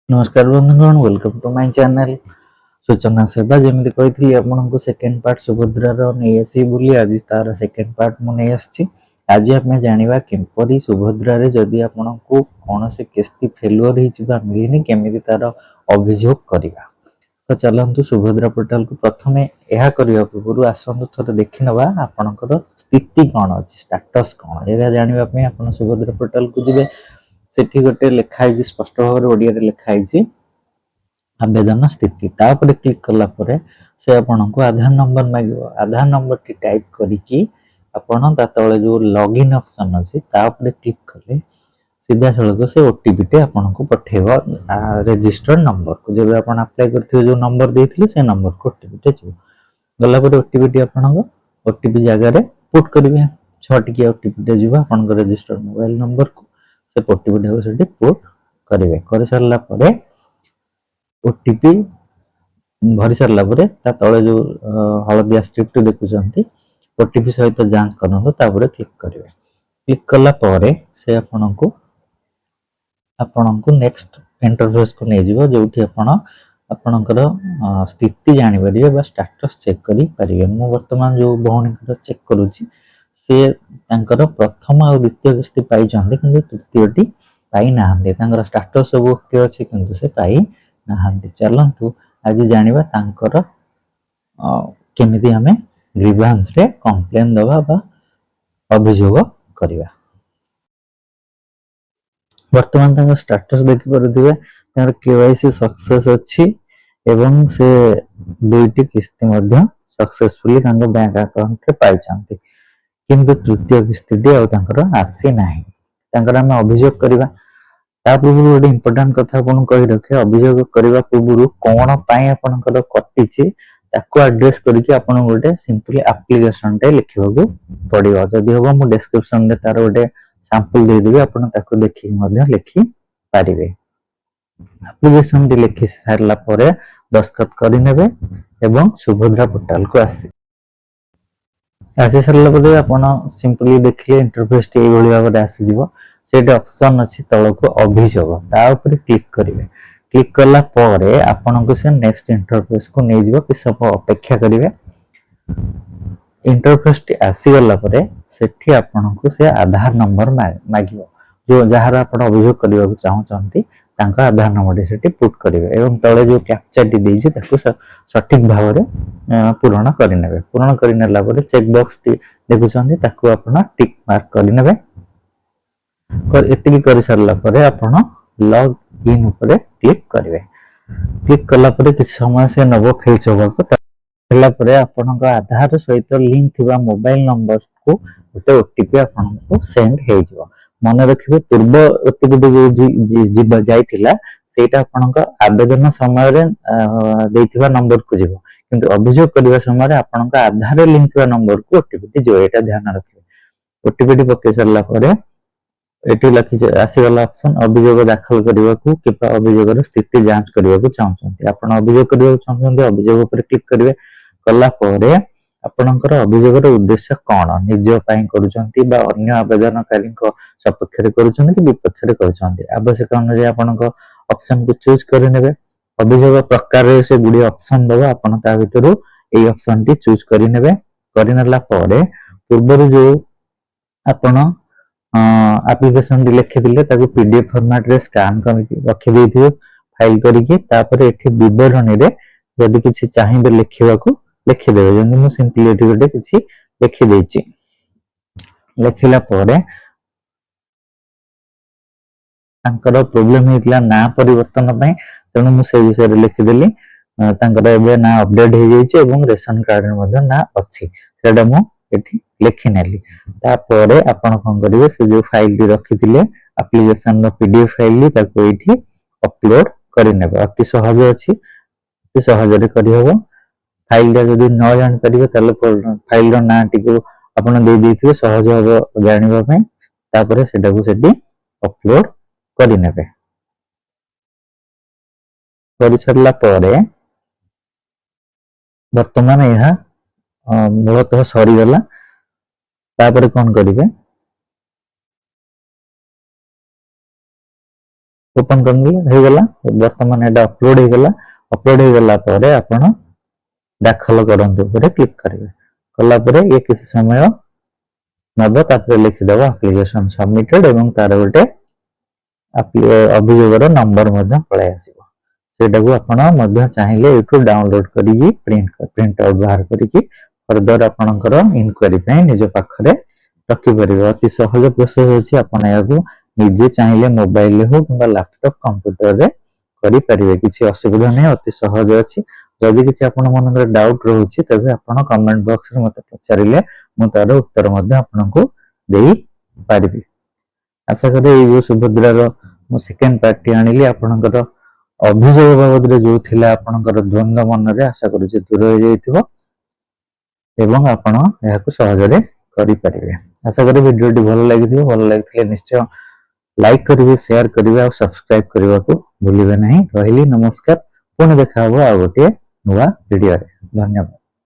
नमस्कार बंधुगण, welcome to my channel सूचना सेवा। जमी कही आपको सेकेंड पार्ट सुभद्रार नहीं आसी बोली आज तार सेकेंड पार्ट मुझे आसी। आज आप जाना किपरि सुभद्रार जदि आपन को कौन से किस्ती फेलुअर हो मिलनी केमी तार अभियोग करवा। तो चलतु सुभद्रा पोर्टाल को प्रथम यह करने पूर्व आसतु थोड़ा देखी नवा आपणकर स्थिति कौन अच्छी स्टाटस कौन यह जानापी आप सुभद्रा पोर्टाल को जी सेठी गोटे लिखाई स्पष्ट भाव ओडिया लिखाई आवेदन स्थिति तापर क्लिक कला परे से आपन को आधार नंबर मांगो। आधार नंबर टी टाइप करिकी आपन ता तळे जो लॉगिन ऑप्शन अछि तापर क्लिक कले सीधा सड़क से ओटीपी टे आपन को पठेबो रजिस्टर्ड नंबर को। जब आपन अप्लाई करथियो जो नंबर देथिले से नंबर को ओटीपी टे जो गला पर ओटीपी टी आपन को ओटीपी जगह रे पुट करिवे 6 टिकिया ओटीपी टे जीवा आपन को रजिस्टर्ड मोबाइल नंबर को से ओटीपी टे से पुट करिवे। कर सारला परे ओटीपी भरी सारला परे ता तळे जो हळदिया स्ट्रिप देखुचंती ओटीपी सहित जांच करनतो तापर क्लिक करिवे। क्लिक कला परे से आपनको नेक्स्ट इंटरफेस को नै जिवो जोठी आपणकर स्थिति जानि परिबे बा स्टेटस चेक करि परिबे। मु वर्तमान जो भौणीकर चेक करूची से तांकर प्रथम और द्वितीय किस्ती पाई चाहते किंतु तृतीयटी पाई नाहंदे। तांकर स्टेटस सब ओके अछि किंतु से पाई नाहंदे। चलंतु आज जानिबा तांकर केमिति हमें ग्रीवांस रे कंप्लेन दबा बा अभियोग करिवा। वर्तमान तांकर स्टेटस देखि परथिबे तांकर केवाईसी सक्सेस अछि एवं से दुईटी किस्ती मध्य सक्सेसफुली तांकर बैंक अकाउंट रे पाई चाहते किंतु तृतीय किस्ती आ तांकर आसी नाही। तांकर हम अभियोग करिवा ता पूर्व गोटे इंपोर्टेंट कथा आपन कहि रखे अभियोग करबा पूर्व कोन पाई आपनकर कटिछि ताको एड्रेस करके आपन गोटे सिंपली एप्लीकेशन टे लिखिबो पड़िबो। जदि होबो मु डिस्क्रिप्शन रे तार गोटे सैंपल दे देबी आपन ताको देखि मध्य लिखि पारिबे। एप्लीकेशन टे लिखि सारला परे दस्खत करि नेबे एवं सुभद्रा पोर्टल को आसी सारला परे आपन सिंपली देखिले इंटरफेस टे एई भली भाबरे आसी जिवो। सेटे ऑप्शन अछि तळको अभियोग ता ऊपर क्लिक करिवे। क्लिक करला परे आपन को से नेक्स्ट इंटरफेस को नै जिवो कि सब अपेक्षा करिवे। इंटरफेस टी आसी गला परे सेठी आपन को से आधार नंबर मागिवो जो जहार आपन अभियोग करिवा को चाहौ चंती तांका आधार नंबर टी सेठी पुट करिवे एवं तळे जो कैप्चा टी देइछि ताको सठिक भावरे पूर्ण करि नेबे। पूर्ण करि नेला परे चेक बॉक्स टी देखुचंती ताको आपन टिक मार्क करि नेबे। कर एतिकी करि सारला परे आपन लॉग इन ऊपर क्लिक करिवे। क्लिक कला परे किछ समय से नबो फेच होबा को तला परे आपन को आधार सहित लिंक थिबा मोबाइल नंबर को गोटे ओटीपी आपन को सेंड हे जिवो। मन रखिबे पूर्व ओटीपी जो जिबा जाइथिला सेटा आपन को आवेदन समय रे देथिबा नंबर को जिवो किंतु अभियोग करबा समय रे आपन को आधार लिंक थिबा नंबर को ओटीपी जो एटा ध्यान रखिबे। ओटीपी पके सरला परे एटी लखि आसीगला ऑप्शन अभियोग दाखल करबा को किबा अभियोग स्थिति जांच करबा को चाहछन्ती। आपण अभियोग करबा को चाहछन्ती अभियोग पर क्लिक करिवे। कला परे आपणकर अभियोगर उद्देश्य कोन निज पई करूछन्ती बा अन्य आवेदनकारी को सपक्ष रे करूछन्ती कि विपक्ष रे करूछन्ती आवश्यक अनुसार आपणको ऑप्शन को चूज कर नेबे। अभियोग प्रकार रे से गुडी ऑप्शन दबा आपण ता भितरु एई ऑप्शन टी चूज करि नेबे। करिनला परे पूर्वरु जो आपण एप्लीकेशन लिखि दिले ताको पीडीएफ फॉर्मेट रे स्कैन करके रखि देथिबे फाइल करके तापर एठी विवरणी रे यदि किछि चाहिबे लिखिबा को लिखि देबे। जंदि मु सिंपली एठी गोटे किछि लिखि देछि लिखिला परे तांकर प्रॉब्लम हेतिला ना परिवर्तन पय तेनु मु से विषय रे लिखि देली। तांकर एबे ना अपडेट हे जायछि एवं रेशन कार्ड रे मध्य ना अछि सेडा मु एठी लिखि नेली। तापरे आपण कोन करिवे से जो फाइल टी रखिथिले एप्लीकेशन रो पीडीएफ फाइल ताको एठी अपलोड करि नेबे। अति सहज अछि अति सहज रे करि होबो। फाइल टा जदि न जानि परिबे तले फाइल रो ना टी को आपण दे देथिबे सहज होबो जानिबा पय। तापरे सेटा को सेठी अपलोड करि नेबे। करि सरला परे वर्तमान यह मूलतः सरी गला। तापरे कोन करिवे ओपन करनी हो गला वर्तमान एटा अपलोड हो गला अपलोड हो गला परे आपण दाखल करंतु परे क्लिक करेंगे कला परे ये किसी समय नब तापर लिखिदेव एप्लिकेशन सबमिटेड एवं तार गोटे अभियोग नंबर पलै आसो सेटा को आपण चाहिए यूट्यूब डाउनलोड करी प्रिंट आउट बाहर करी फर्दर आपणकर इनक्वारी निज पाखे रखिपर अति सहज प्रोसेस अच्छी आपड़ या निजे चाहिए मोबाइल हो कि लैपटॉप कंप्यूटर रे करें किसी असुविधा नहीं अति सहज अच्छी जदि किसी आपण मन डाउट रोचे तेज आप कमेंट बॉक्स में मत पचारे मु तार उत्तर आपको दे पारि आशा करें ये सुभद्रार मु सेकेंड पार्टी आनिली आपणकर अभियोग बाबद जो थिला आपणकर द्वंद्व मन रे आशा करूचे दूर हो जाइथिबो एवं आपण याको सहजरे करि परिबे आशा करी वीडियो टी भल लागिथिले निश्चय लाइक करिवे शेयर करिवे और सब्सक्राइब करबा को भूलिबे नहीं रहिली नमस्कार पुणी देखा हो आ गोटे नुवा वीडियो रे धन्यवाद।